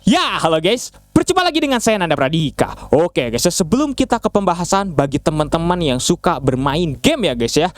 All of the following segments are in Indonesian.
Ya, halo guys. Berjumpa lagi dengan saya Nanda Pradika. Oke guys, sebelum kita ke pembahasan bagi teman-teman yang suka bermain game ya guys ya,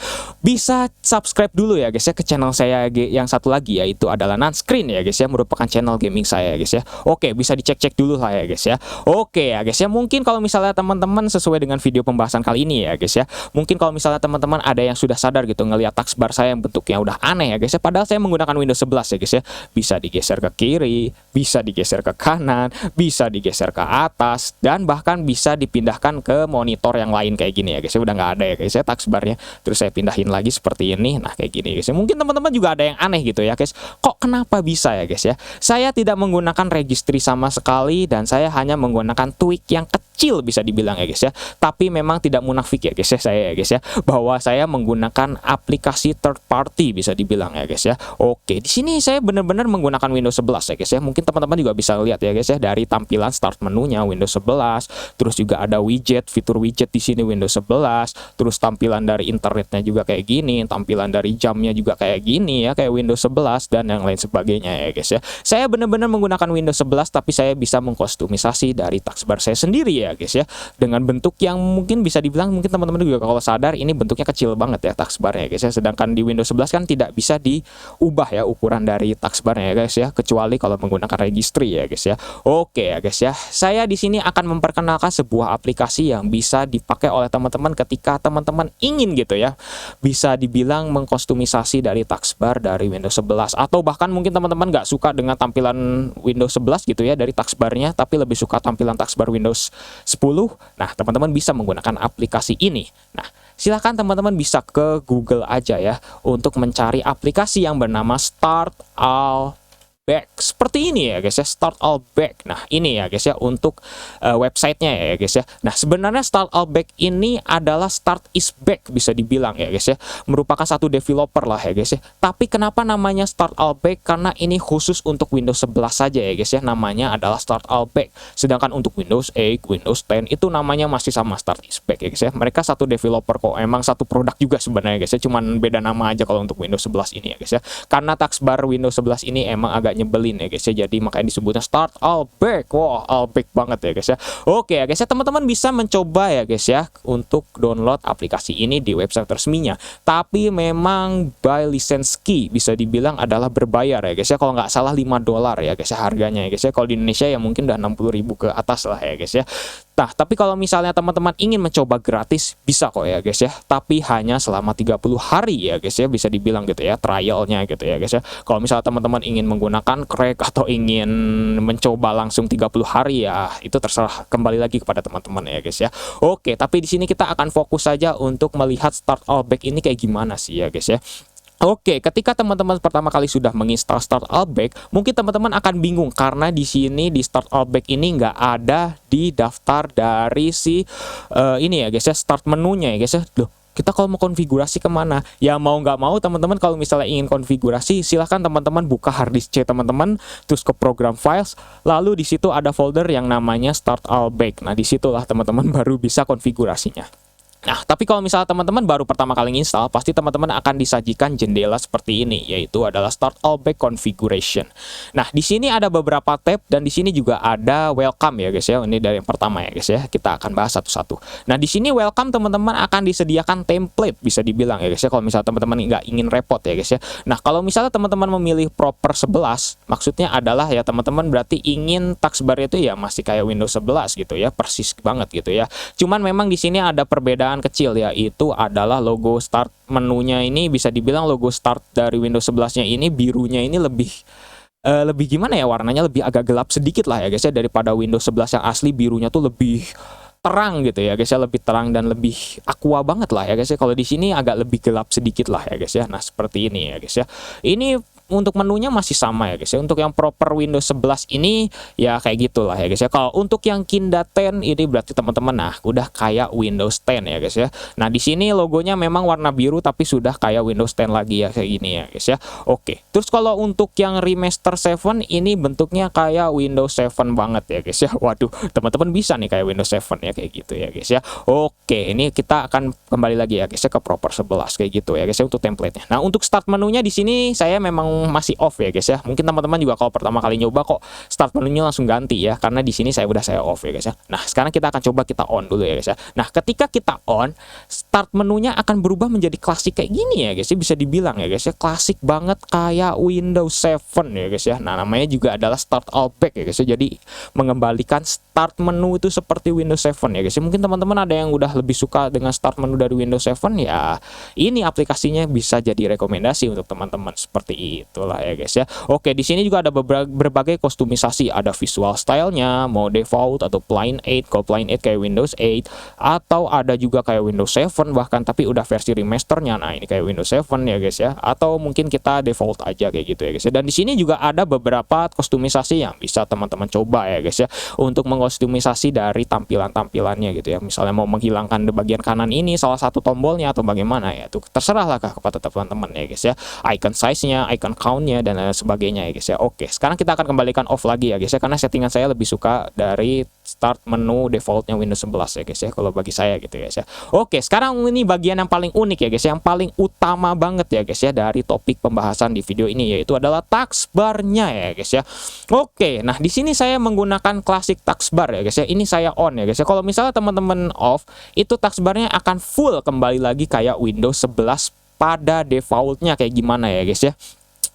bisa subscribe dulu ya guys ya ke channel saya yang satu lagi, yaitu adalah Nanscreen ya guys ya, merupakan channel gaming saya guys ya. Oke, bisa dicek-cek dulu lah ya guys ya. Oke ya guys ya, mungkin kalau misalnya teman-teman sesuai dengan video pembahasan kali ini ya guys ya, mungkin kalau misalnya teman-teman ada yang sudah sadar gitu ngelihat taskbar saya yang bentuknya udah aneh ya guys ya, padahal saya menggunakan Windows 11 ya guys ya. Bisa digeser ke kiri, bisa digeser ke kanan, bisa digeser ke atas, dan bahkan bisa dipindahkan ke monitor yang lain kayak gini ya guys ya. Udah nggak ada ya guys ya taskbarnya, terus saya pindahin lagi seperti ini. Nah kayak gini guys ya. Mungkin teman-teman juga ada yang aneh gitu ya guys, kok kenapa bisa ya guys ya. Saya tidak menggunakan registry sama sekali, dan saya hanya menggunakan tweak yang kecil bisa dibilang ya guys ya. Tapi memang tidak munafik ya guys ya saya ya guys ya, bahwa saya menggunakan aplikasi third party bisa dibilang ya guys ya. Oke, di sini saya benar-benar menggunakan Windows 11 ya guys ya. Mungkin teman-teman juga bisa lihat ya guys ya, dari tampilan start menunya Windows 11, terus juga ada widget, fitur widget di sini Windows 11, terus tampilan dari internetnya juga kayak gini, tampilan dari jamnya juga kayak gini ya, kayak Windows 11 dan yang lain sebagainya ya guys ya. Saya benar-benar menggunakan Windows 11, tapi saya bisa mengkostumisasi dari taskbar saya sendiri ya guys ya, dengan bentuk yang mungkin bisa dibilang, mungkin teman-teman juga kalau sadar ini bentuknya kecil banget ya taskbarnya ya guys ya. Sedangkan di Windows 11 kan tidak bisa diubah ya ukuran dari taskbarnya ya guys ya, kecuali kalau menggunakan registry ya guys ya. Oke ya guys ya, saya di sini akan memperkenalkan sebuah aplikasi yang bisa dipakai oleh teman-teman ketika teman-teman ingin gitu ya, bisa dibilang mengkostumisasi dari taskbar dari Windows 11, atau bahkan mungkin teman-teman nggak suka dengan tampilan Windows 11 gitu ya dari taskbarnya, tapi lebih suka tampilan taskbar Windows 10. Nah teman-teman bisa menggunakan aplikasi ini. Nah silahkan teman-teman bisa ke Google aja ya untuk mencari aplikasi yang bernama Start All Back, seperti ini ya guys ya, Start All Back. Nah ini ya guys ya untuk websitenya ya guys ya. Nah sebenarnya Start All Back ini adalah Start Is Back bisa dibilang ya guys ya, merupakan satu developer lah ya guys ya. Tapi kenapa namanya Start All Back? Karena ini khusus untuk Windows 11 saja ya guys ya, namanya adalah Start All Back. Sedangkan untuk Windows 8, Windows 10 itu namanya masih sama, Start Is Back ya guys ya. Mereka satu developer kok, emang satu produk juga sebenarnya guys ya, cuman beda nama aja kalau untuk Windows 11 ini ya guys ya. Karena taskbar Windows 11 ini emang agak nyebelin ya guys ya, jadi makanya disebutnya Start All Back. Wow, all back banget ya guys ya. Oke ya guys ya, teman-teman bisa mencoba ya guys ya untuk download aplikasi ini di website resminya, tapi memang by license key bisa dibilang adalah berbayar ya guys ya. Kalau nggak salah $5 ya guys ya harganya ya guys ya. Kalau di Indonesia ya mungkin udah 60.000 ke atas lah ya guys ya. Nah, tapi kalau misalnya teman-teman ingin mencoba gratis, bisa kok ya guys ya. Tapi hanya selama 30 hari ya guys ya, bisa dibilang gitu ya, trialnya gitu ya guys ya. Kalau misalnya teman-teman ingin menggunakan crack atau ingin mencoba langsung 30 hari ya, itu terserah, kembali lagi kepada teman-teman ya guys ya. Oke, tapi di sini kita akan fokus saja untuk melihat Start All Back ini kayak gimana sih ya guys ya. Oke, ketika teman-teman pertama kali sudah menginstal Start All Back, mungkin teman-teman akan bingung karena di sini di Start All Back ini nggak ada di daftar dari si ini ya guys ya, start menunya ya guys ya. Loh, kita kalau mau konfigurasi kemana? Ya mau nggak mau teman-teman kalau misalnya ingin konfigurasi, silahkan teman-teman buka harddisk C teman-teman, terus ke program files, lalu di situ ada folder yang namanya Start All Back. Nah disitulah teman-teman baru bisa konfigurasinya. Nah, tapi kalau misalnya teman-teman baru pertama kali install, pasti teman-teman akan disajikan jendela seperti ini, yaitu adalah Start All Back Configuration. Nah, di sini ada beberapa tab, dan di sini juga ada welcome ya guys ya. Ini dari yang pertama ya guys ya. Kita akan bahas satu-satu. Nah, di sini welcome teman-teman akan disediakan template bisa dibilang ya guys ya, kalau misalnya teman-teman nggak ingin repot ya guys ya. Nah, kalau misalnya teman-teman memilih proper 11, maksudnya adalah ya teman-teman berarti ingin taskbar itu ya masih kayak Windows 11 gitu ya, persis banget gitu ya. Cuman memang di sini ada perbedaan kecil, yaitu adalah logo start menunya ini bisa dibilang logo start dari Windows 11-nya ini birunya ini lebih gimana ya, warnanya lebih agak gelap sedikit lah ya guys ya, daripada Windows 11 yang asli birunya tuh lebih terang gitu ya guys ya, lebih terang dan lebih aqua banget lah ya guys ya. Kalau di sini agak lebih gelap sedikit lah ya guys ya. Nah seperti ini ya guys ya. Ini untuk menunya masih sama ya guys ya. Untuk yang proper Windows 11 ini ya kayak gitulah ya guys ya. Kalau untuk yang Kinda 10 ini berarti teman-teman nah udah kayak Windows 10 ya guys ya. Nah di sini logonya memang warna biru tapi sudah kayak Windows 10 lagi ya, kayak gini ya guys ya. Oke. Terus kalau untuk yang Remaster 7 ini bentuknya kayak Windows 7 banget ya guys ya. Waduh, teman-teman bisa nih kayak Windows 7 ya, kayak gitu ya guys ya. Oke, ini kita akan kembali lagi ya guys ya ke proper 11 kayak gitu ya guys ya untuk template-nya. Nah, untuk start menunya di sini saya memang masih off ya guys ya. Mungkin teman-teman juga kalau pertama kali nyoba kok start menunya langsung ganti ya, karena di sini saya off ya guys ya. Nah, sekarang kita akan coba kita on dulu ya guys ya. Nah, ketika kita on, start menunya akan berubah menjadi klasik kayak gini ya guys ya, bisa dibilang ya guys ya, klasik banget kayak Windows 7 ya guys ya. Nah, namanya juga adalah start all back ya guys ya. Jadi mengembalikan start menu itu seperti Windows 7 ya guys ya. Mungkin teman-teman ada yang udah lebih suka dengan start menu dari Windows 7 ya, ini aplikasinya bisa jadi rekomendasi untuk teman-teman, seperti itulah ya guys ya. Oke, di sini juga ada berbagai kostumisasi, ada visual stylenya, mau default atau plain 8. Kalau plain 8 kayak Windows 8, atau ada juga kayak Windows 7 bahkan tapi udah versi remasternya. Nah, ini kayak Windows 7 ya guys ya, atau mungkin kita default aja kayak gitu ya guys ya. Dan di sini juga ada beberapa kostumisasi yang bisa teman-teman coba ya guys ya, untuk mengkostumisasi dari tampilannya gitu ya. Misalnya mau menghilangkan di bagian kanan ini salah satu tombolnya atau bagaimana ya, itu terserah lah kepada teman-teman ya guys ya. Icon size-nya, icon count-nya dan lain sebagainya ya guys ya. Oke, sekarang kita akan kembalikan off lagi ya guys ya, karena settingan saya lebih suka dari start menu defaultnya Windows 11 ya guys ya, kalau bagi saya gitu ya guys ya. Oke, sekarang ini bagian yang paling unik ya guys, yang paling utama banget ya guys ya dari topik pembahasan di video ini, yaitu adalah taskbar-nya ya guys ya. Oke, nah di sini saya menggunakan classic taskbar ya guys ya. Ini saya on ya guys ya. Kalau misalnya teman-teman off, itu taskbar-nya akan full kembali lagi kayak Windows 11 pada defaultnya kayak gimana ya guys ya.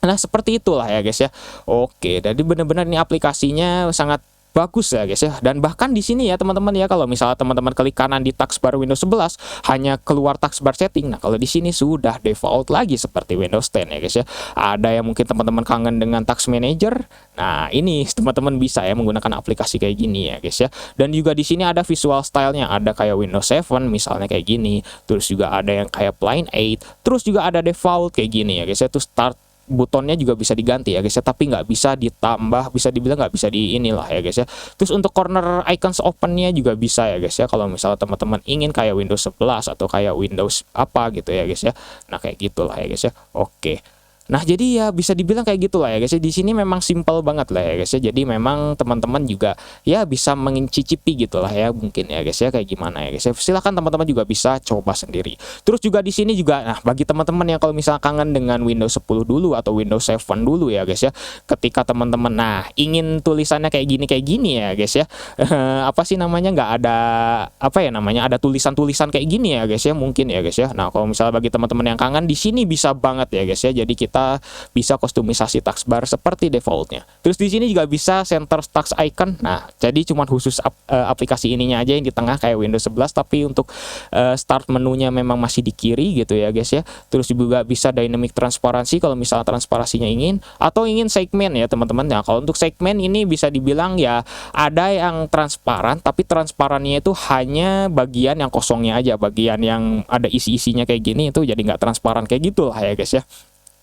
Nah, seperti itulah ya guys ya. Oke, jadi benar-benar ini aplikasinya sangat bagus ya guys ya. Dan bahkan di sini ya teman-teman ya, kalau misalnya teman-teman klik kanan di taskbar Windows 11 hanya keluar taskbar setting. Nah, kalau di sini sudah default lagi seperti Windows 10 ya guys ya. Ada yang mungkin teman-teman kangen dengan task manager. Nah, ini teman-teman bisa ya menggunakan aplikasi kayak gini ya guys ya. Dan juga di sini ada visual stylenya, ada kayak Windows 7 misalnya kayak gini. Terus juga ada yang kayak plain 8. Terus juga ada default kayak gini ya guys ya. Terus start butonnya juga bisa diganti ya guys ya, tapi nggak bisa ditambah, bisa dibilang nggak bisa di inilah ya guys ya. Terus untuk corner icons opennya juga bisa ya guys ya, kalau misalnya teman-teman ingin kayak Windows 11 atau kayak Windows apa gitu ya guys ya. Nah, kayak gitulah ya guys ya. Oke, nah jadi ya bisa dibilang kayak gitulah ya guys ya. Di sini memang simple banget lah ya guys ya. Jadi memang teman-teman juga ya bisa mencicipi gitulah ya mungkin ya guys ya, kayak gimana ya guys ya. Silahkan teman-teman juga bisa coba sendiri. Terus juga di sini juga, nah bagi teman-teman yang kalau misalnya kangen dengan Windows 10 dulu atau Windows 7 dulu ya guys ya, ketika teman-teman nah ingin tulisannya kayak gini ya guys ya, apa sih namanya, nggak ada apa ya namanya, ada tulisan-tulisan kayak gini ya guys ya mungkin ya guys ya. Nah, kalau misalnya bagi teman-teman yang kangen, di sini bisa banget ya guys ya. Jadi kita bisa kostumisasi taskbar seperti defaultnya. Terus di sini juga bisa center task icon. Nah, jadi cuma khusus aplikasi ininya aja yang di tengah kayak Windows 11, tapi untuk start menunya memang masih di kiri gitu ya guys ya. Terus juga bisa dynamic transparansi kalau misalnya transparansinya ingin, atau ingin segmen ya teman-teman. Nah, kalau untuk segmen ini bisa dibilang ya ada yang transparan, tapi transparannya itu hanya bagian yang kosongnya aja, bagian yang ada isi-isinya kayak gini itu jadi nggak transparan kayak gitulah ya guys ya.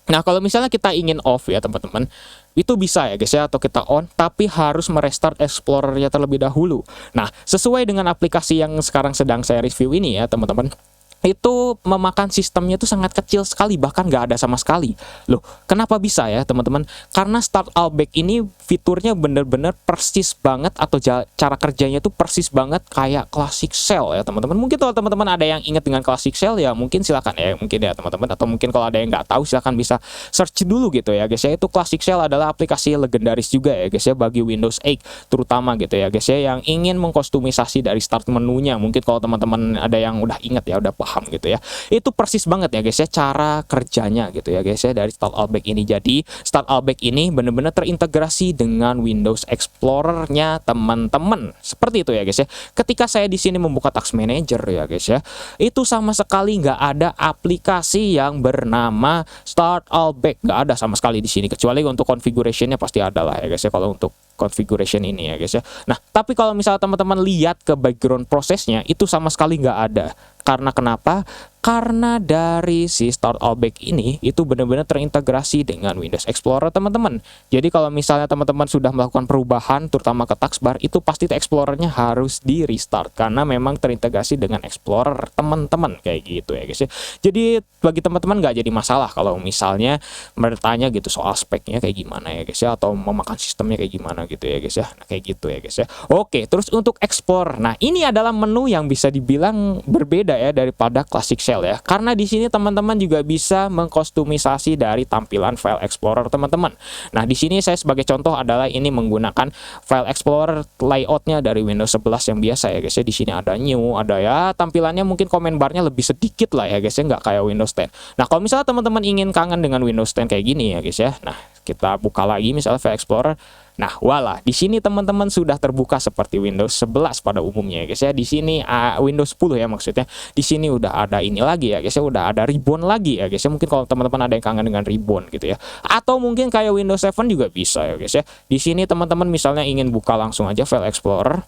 Nah, kalau misalnya kita ingin off ya teman-teman, itu bisa ya guys ya, atau kita on, tapi harus merestart Explorer-nya terlebih dahulu. Nah, sesuai dengan aplikasi yang sekarang sedang saya review ini ya teman-teman, itu memakan sistemnya itu sangat kecil sekali, bahkan nggak ada sama sekali. Loh, kenapa bisa ya teman-teman? Karena start all back ini fiturnya bener-bener persis banget, atau cara kerjanya itu persis banget kayak Classic Shell ya teman-teman. Mungkin kalau teman-teman ada yang ingat dengan Classic Shell ya mungkin silakan ya, mungkin ya teman-teman, atau mungkin kalau ada yang nggak tahu silakan bisa search dulu gitu ya guys ya. Itu Classic Shell adalah aplikasi legendaris juga ya guys ya bagi Windows 8 terutama gitu ya guys ya, yang ingin mengkostumisasi dari start menunya. Mungkin kalau teman-teman ada yang udah ingat ya, udah paham gitu ya, itu persis banget ya guys ya cara kerjanya gitu ya guys ya dari start all back ini. Jadi start all back ini benar-benar terintegrasi dengan Windows Explorer-nya teman-teman, seperti itu ya guys ya. Ketika saya di sini membuka Task Manager ya guys ya, itu sama sekali nggak ada aplikasi yang bernama start all back, nggak ada sama sekali di sini, kecuali untuk configuration-nya pasti ada lah ya guys ya kalau untuk configuration ini ya guys ya. Nah, tapi kalau misalnya teman-teman lihat ke background prosesnya, itu sama sekali nggak ada. Karena kenapa? Karena dari si start all back ini itu benar-benar terintegrasi dengan Windows Explorer teman-teman. Jadi kalau misalnya teman-teman sudah melakukan perubahan terutama ke taskbar, itu pasti Explorer-nya harus di restart karena memang terintegrasi dengan Explorer teman-teman kayak gitu ya guys ya. Jadi bagi teman-teman nggak jadi masalah kalau misalnya bertanya gitu soal speknya kayak gimana ya guys ya, atau memakan sistemnya kayak gimana gitu ya guys ya. Nah, kayak gitu ya guys ya. Oke, terus untuk Explorer. Nah, ini adalah menu yang bisa dibilang berbeda ya daripada Classic Shell Excel ya. Karena di sini teman-teman juga bisa mengkostumisasi dari tampilan File Explorer teman-teman. Nah, di sini saya sebagai contoh adalah ini menggunakan File Explorer layoutnya dari Windows 11 yang biasa ya guys ya. Di sini ada new, ada ya tampilannya mungkin komen barnya lebih sedikit lah ya guys ya, nggak kayak Windows 10. Nah, kalau misalnya teman-teman ingin kangen dengan Windows 10 kayak gini ya guys ya. Nah, kita buka lagi misalnya File Explorer. Nah, voila, di sini teman-teman sudah terbuka seperti Windows 11 pada umumnya ya guys ya. Di sini Windows 10 ya maksudnya. Di sini udah ada ini lagi ya guys ya, udah ada ribbon lagi ya guys ya. Mungkin kalau teman-teman ada yang kangen dengan ribbon gitu ya. Atau mungkin kayak Windows 7 juga bisa ya guys ya. Di sini teman-teman misalnya ingin buka langsung aja File Explorer.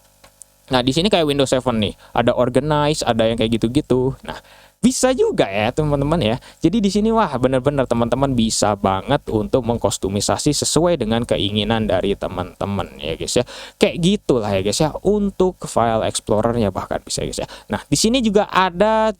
Nah, di sini kayak Windows 7 nih, ada organize, ada yang kayak gitu-gitu. Nah, bisa juga ya teman-teman ya. Jadi di sini wah bener-bener teman-teman bisa banget untuk mengkostumisasi sesuai dengan keinginan dari teman-teman ya guys ya. Kayak gitulah ya guys ya untuk File Explorer-nya bahkan bisa ya guys ya. Nah, di sini juga ada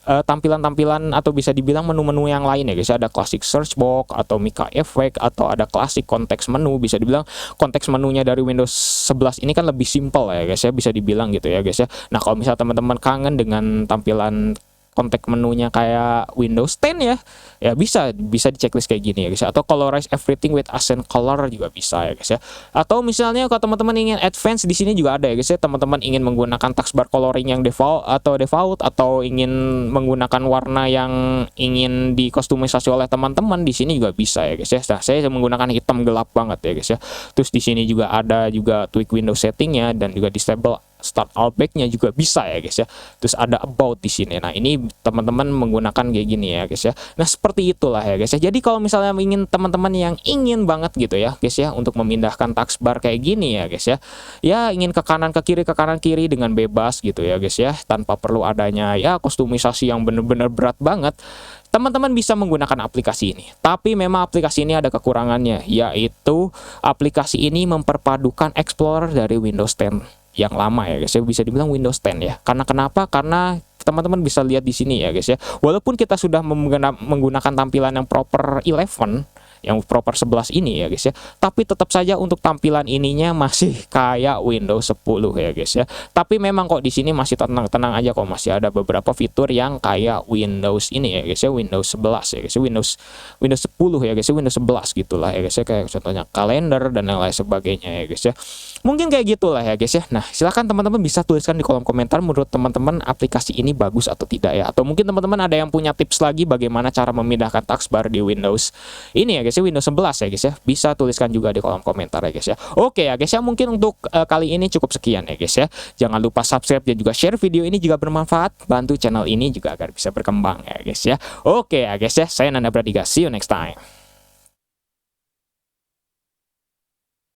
tampilan-tampilan atau bisa dibilang menu-menu yang lain ya guys ya. Ada Classic Search Box atau Mica Effect atau ada Classic Context Menu. Bisa dibilang konteks menunya dari Windows 11 ini kan lebih simple ya guys ya, bisa dibilang gitu ya guys ya. Nah, kalau misalnya teman-teman kangen dengan tampilan konteks menunya kayak Windows 10 ya bisa di checklist kayak gini ya guys ya. Atau colorize everything with accent color juga bisa ya guys ya. Atau misalnya kalau teman-teman ingin advance, di sini juga ada ya guys ya. Teman-teman ingin menggunakan taskbar coloring yang default atau ingin menggunakan warna yang ingin dikostumisasi oleh teman-teman, di sini juga bisa ya guys ya. Nah, saya menggunakan hitam gelap banget ya guys ya. Terus di sini juga ada tweak Windows settingnya dan juga disable start all back-nya juga bisa ya guys ya. Terus ada about di sini. Nah, ini teman-teman menggunakan kayak gini ya guys ya. Nah, seperti itulah ya guys ya. Jadi kalau misalnya ingin teman-teman yang ingin banget gitu ya guys ya untuk memindahkan taskbar kayak gini ya guys ya. Ya, ingin ke kanan ke kanan kiri dengan bebas gitu ya guys ya, tanpa perlu adanya ya kostumisasi yang bener-bener berat banget. Teman-teman bisa menggunakan aplikasi ini. Tapi memang aplikasi ini ada kekurangannya, yaitu aplikasi ini memperpadukan Explorer dari Windows 10 yang lama ya guys ya, bisa dibilang Windows 10 ya. Karena kenapa? Karena teman-teman bisa lihat di sini ya guys ya. Walaupun kita sudah menggunakan tampilan yang proper 11, yang proper 11 ini ya guys ya, tapi tetap saja untuk tampilan ininya masih kayak Windows 10 ya guys ya. Tapi memang kok di sini masih tenang aja kok, masih ada beberapa fitur yang kayak Windows ini ya guys ya, Windows 11 ya guys ya, Windows 10 ya guys ya, Windows 11 gitulah ya guys ya, kayak contohnya kalender dan yang lain sebagainya ya guys ya. Mungkin kayak gitulah ya guys ya. Nah, silahkan teman-teman bisa tuliskan di kolom komentar menurut teman-teman aplikasi ini bagus atau tidak ya. Atau mungkin teman-teman ada yang punya tips lagi bagaimana cara memindahkan taskbar di Windows ini ya guys ya, Windows 11 ya guys ya. Bisa tuliskan juga di kolom komentar ya guys ya. Oke ya guys ya, mungkin untuk kali ini cukup sekian ya guys ya. Jangan lupa subscribe dan juga share video ini jika bermanfaat. Bantu channel ini juga agar bisa berkembang ya guys ya. Oke ya guys ya, saya Nanda Pradika. See you next time.